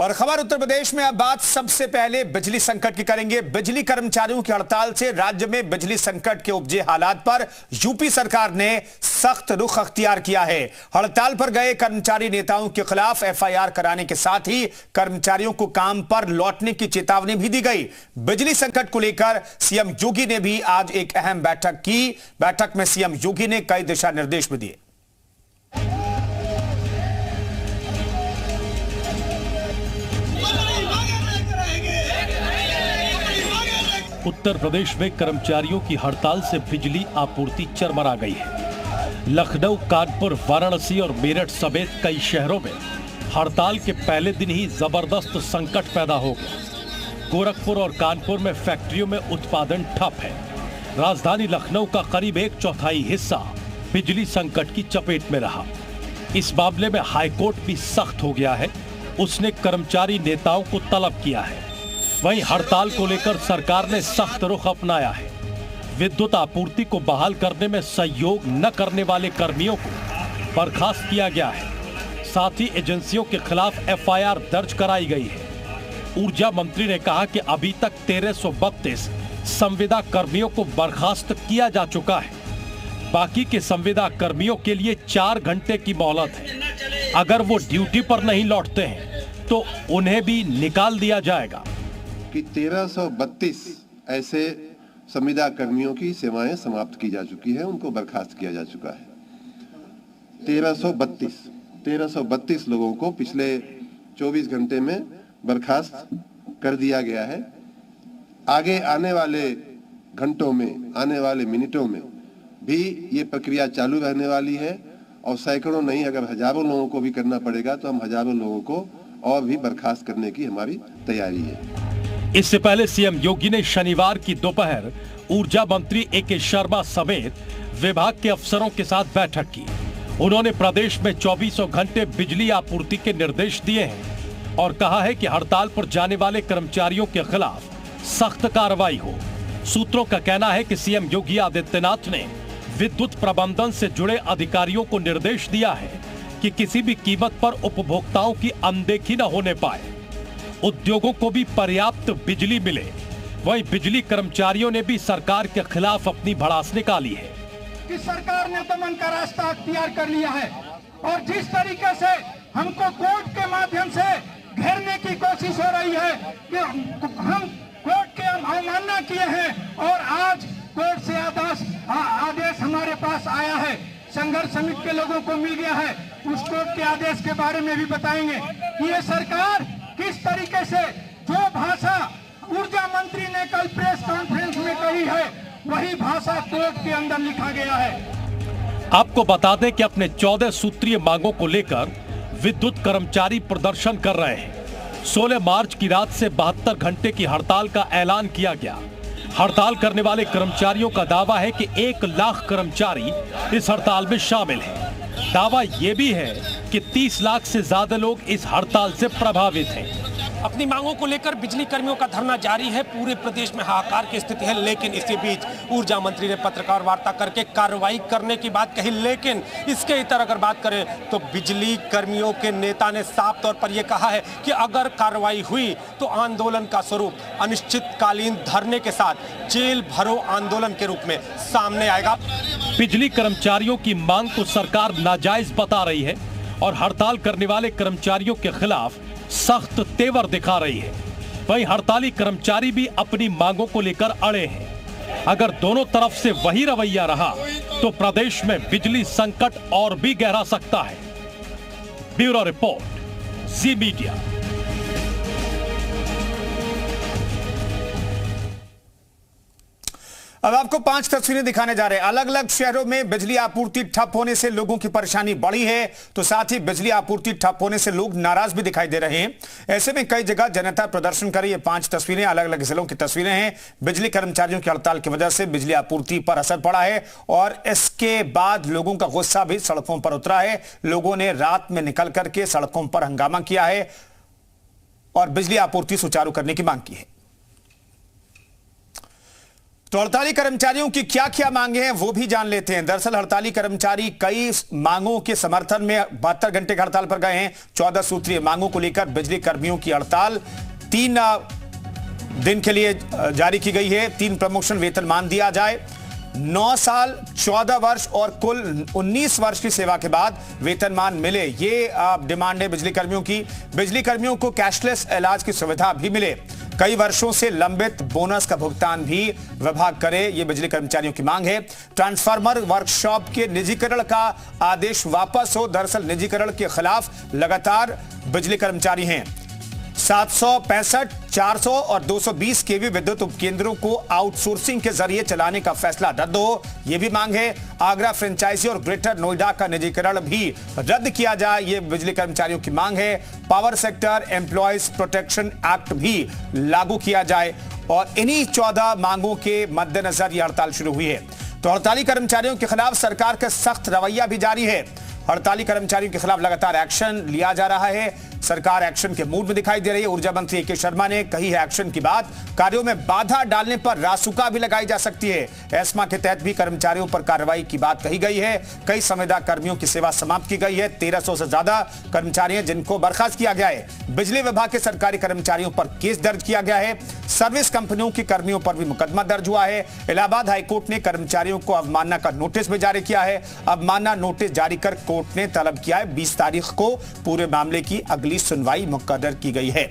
और खबर उत्तर प्रदेश में। अब बात सबसे पहले बिजली संकट की करेंगे। बिजली कर्मचारियों की हड़ताल से राज्य में बिजली संकट के उपजे हालात पर यूपी सरकार ने सख्त रुख अख्तियार किया है। हड़ताल पर गए कर्मचारी नेताओं के खिलाफ एफआईआर कराने के साथ ही कर्मचारियों को काम पर लौटने की चेतावनी भी दी गई। बिजली संकट को लेकर सीएम योगी ने भी आज एक अहम बैठक की। बैठक में सीएम योगी ने कई दिशा निर्देश भी दिए। उत्तर प्रदेश में कर्मचारियों की हड़ताल से बिजली आपूर्ति चरमरा गई है। लखनऊ, कानपुर, वाराणसी और मेरठ समेत कई शहरों में हड़ताल के पहले दिन ही जबरदस्त संकट पैदा हो गया। गोरखपुर और कानपुर में फैक्ट्रियों में उत्पादन ठप है। राजधानी लखनऊ का करीब 1/4 हिस्सा बिजली संकट की चपेट में रहा। इस मामले में हाईकोर्ट भी सख्त हो गया है। उसने कर्मचारी नेताओं को तलब किया है। वहीं हड़ताल को लेकर सरकार ने सख्त रुख अपनाया है। विद्युत आपूर्ति को बहाल करने में सहयोग न करने वाले कर्मियों को बर्खास्त किया गया है। साथ ही एजेंसियों के खिलाफ एफआईआर दर्ज कराई गई है। ऊर्जा मंत्री ने कहा कि अभी तक 1332 संविदा कर्मियों को बर्खास्त किया जा चुका है। बाकी के संविदा कर्मियों के लिए 4 घंटे की मोहलत है। अगर वो ड्यूटी पर नहीं लौटते हैं तो उन्हें भी निकाल दिया जाएगा। कि 1332 ऐसे संविदा कर्मियों की सेवाएं समाप्त की जा चुकी है, उनको बर्खास्त किया जा चुका है। 1332 लोगों को पिछले 24 घंटे में बर्खास्त कर दिया गया है। आगे आने वाले घंटों में, आने वाले मिनटों में भी ये प्रक्रिया चालू रहने वाली है और सैकड़ों नहीं, अगर हजारों लोगों को भी करना पड़ेगा तो हम हजारों लोगों को और भी बर्खास्त करने की हमारी तैयारी है। इससे पहले सीएम योगी ने शनिवार की दोपहर ऊर्जा मंत्री ए.के. शर्मा समेत विभाग के अफसरों के साथ बैठक की। उन्होंने प्रदेश में 24 घंटे बिजली आपूर्ति के निर्देश दिए हैं और कहा है कि हड़ताल पर जाने वाले कर्मचारियों के खिलाफ सख्त कार्रवाई हो। सूत्रों का कहना है कि सीएम योगी आदित्यनाथ ने विद्युत प्रबंधन से जुड़े अधिकारियों को निर्देश दिया है कि किसी भी कीमत पर उपभोक्ताओं की अनदेखी न होने पाए। उद्योगों को भी पर्याप्त बिजली मिले। वहीं बिजली कर्मचारियों ने भी सरकार के खिलाफ अपनी भड़ास निकाली है कि सरकार ने दमन का रास्ता अख्तियार कर लिया है और जिस तरीके से हमको कोर्ट के माध्यम से घेरने की कोशिश हो रही है कि हम कोर्ट के अवमानना किए हैं और आज कोर्ट से आदेश हमारे पास आया है। संघर्ष समिति के लोगों को मिल गया है। उस कोर्ट के आदेश के बारे में भी बताएंगे कि ये सरकार किस तरीके से, जो भाषा ऊर्जा मंत्री ने कल प्रेस कॉन्फ्रेंस में कही है, वही भाषा कोर्ट के अंदर लिखा गया है। आपको बता दें कि अपने 14 सूत्रीय मांगों को लेकर विद्युत कर्मचारी प्रदर्शन कर रहे हैं। 16 मार्च की रात से 72 घंटे की हड़ताल का ऐलान किया गया। हड़ताल करने वाले कर्मचारियों का दावा है कि 1 लाख कर्मचारी इस हड़ताल में शामिल हैं। दावा यह भी है कि 30 लाख से ज्यादा लोग इस हड़ताल से प्रभावित हैं। अपनी मांगों को लेकर बिजली कर्मियों का धरना जारी है। पूरे प्रदेश में हाहाकार की स्थिति है, लेकिन इसी बीच ऊर्जा मंत्री ने पत्रकार वार्ता करके कार्रवाई करने की बात कही। लेकिन इसके इतर अगर बात करें तो बिजली कर्मियों के नेता ने साफ तौर पर यह कहा है कि अगर कार्रवाई हुई तो आंदोलन का स्वरूप अनिश्चितकालीन धरने के साथ जेल भरो आंदोलन के रूप में सामने आएगा। बिजली कर्मचारियों की मांग को सरकार नाजायज बता रही है और हड़ताल करने वाले कर्मचारियों के खिलाफ सख्त तेवर दिखा रही है। वहीं हड़ताली कर्मचारी भी अपनी मांगों को लेकर अड़े हैं। अगर दोनों तरफ से वही रवैया रहा तो प्रदेश में बिजली संकट और भी गहरा सकता है। ब्यूरो रिपोर्ट, जी मीडिया। अब आपको 5 तस्वीरें दिखाने जा रहे हैं। अलग अलग शहरों में बिजली आपूर्ति ठप होने से लोगों की परेशानी बढ़ी है, तो साथ ही बिजली आपूर्ति ठप होने से लोग नाराज भी दिखाई दे रहे हैं। ऐसे में कई जगह जनता प्रदर्शन कर रही है। 5 तस्वीरें अलग अलग जिलों की तस्वीरें हैं। बिजली कर्मचारियों की हड़ताल की वजह से बिजली आपूर्ति पर असर पड़ा है और इसके बाद लोगों का गुस्सा भी सड़कों पर उतरा है। लोगों ने रात में निकल करके सड़कों पर हंगामा किया है और बिजली आपूर्ति सुचारू करने की मांग की है। तो हड़ताली कर्मचारियों की क्या क्या मांगे हैं वो भी जान लेते हैं। दरअसल हड़ताली कर्मचारी कई मांगों के समर्थन में 72 घंटे की हड़ताल पर गए हैं। 14 सूत्रीय मांगों को लेकर बिजली कर्मियों की हड़ताल 3 दिन के लिए जारी की गई है। 3 प्रमोशन वेतनमान दिया जाए, 9 साल 14 वर्ष और कुल 19 वर्ष की सेवा के बाद वेतनमान मिले, ये डिमांड है बिजली कर्मियों की। बिजली कर्मियों को कैशलेस इलाज की सुविधा भी मिले, कई वर्षों से लंबित बोनस का भुगतान भी विभाग करे, ये बिजली कर्मचारियों की मांग है। ट्रांसफार्मर वर्कशॉप के निजीकरण का आदेश वापस हो। दरअसल निजीकरण के खिलाफ लगातार बिजली कर्मचारी हैं। 765, 400 और 220 केवी विद्युत उपकेंद्रों को आउटसोर्सिंग के जरिए चलाने का फैसला रद्द हो, यह भी मांग है। आगरा फ्रेंचाइजी और ग्रेटर नोएडा का निजीकरण भी रद्द किया जाए, यह बिजली कर्मचारियों की मांग है। Power sector employees protection act भी लागू किया जाए और इन्हीं 14 मांगों के मद्देनजर यह हड़ताल शुरू हुई है। तो हड़ताली कर्मचारियों के खिलाफ सरकार का सख्त रवैया भी जारी है। हड़ताली कर्मचारियों के खिलाफ लगातार एक्शन लिया जा रहा है। सरकार एक्शन के मूड में दिखाई दे रही है। ऊर्जा मंत्री ए के शर्मा ने कही है एक्शन की बात, कार्यों में बाधा डालने पर रासुका भी लगाई जा सकती है। एस्मा के तहत भी कर्मचारियों पर कार्रवाई की बात कही गई है। कई संविदा कर्मियों की सेवा समाप्त की गई है। 1300 से ज्यादा कर्मचारी हैं जिनको बर्खास्त किया गया है। बिजली विभाग के सरकारी कर्मचारियों पर केस दर्ज किया गया है। सर्विस कंपनियों के कर्मियों पर भी मुकदमा दर्ज हुआ है। इलाहाबाद हाईकोर्ट ने कर्मचारियों को अवमानना का नोटिस भी जारी किया है। अवमानना नोटिस जारी कर कोर्ट ने तलब किया है 20 तारीख को पूरे मामले की अगली सुनवाई मुकर्रर की गई है।